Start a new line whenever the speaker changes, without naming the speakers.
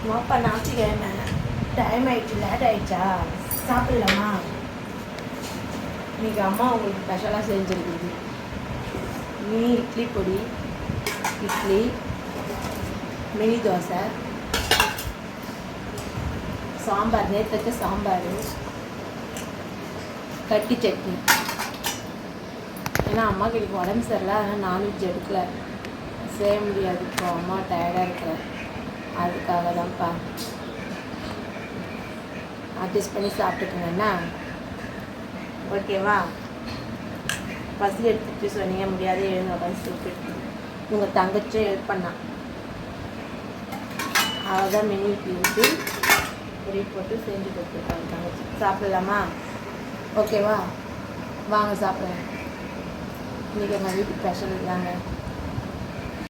வாப்பா ஞாயிற்றுக்கிழமை டைம் ஆயிடுச்சு, லேட் ஆயிடுச்சா, சாப்பிடலாமா? இன்னைக்கு அம்மா உங்களுக்கு ஸ்பெஷலாக செஞ்சுருக்குது. மினி இட்லி பொடி, இட்லி, மினி தோசை, சாம்பார், நேற்றுக்கு சாம்பார், கட்டி சட்னி. ஏன்னா அம்மாவுக்கு எனக்கு உடம்பு சரியில்லை, அதனால் நான்வெஜ் எடுக்கல, செய்ய முடியாது. இப்போ அம்மா டயர்டாக இருக்கிறேன், அதுக்காக தான்ப்பா. அட்ஜஸ்ட் பண்ணி சாப்பிட்டுக்கோங்கண்ணா, ஓகேவா? பசி எடுத்துட்டு சொன்னீங்க முடியாது, எழுந்த பசி எடுத்துட்டு உங்கள் தங்கச்சியும் ஹெல்ப் பண்ணான். அவள் தான் மினி இட்லி ஊற்றி பொடி போட்டு செஞ்சு கொடுத்துருக்காங்க தங்கச்சி. சாப்பிடலாமா? ஓகேவா? வாங்க சாப்பிடுங்க. இன்றைக்கி எங்கள் வீட்டு ஸ்பெஷல் தாங்க.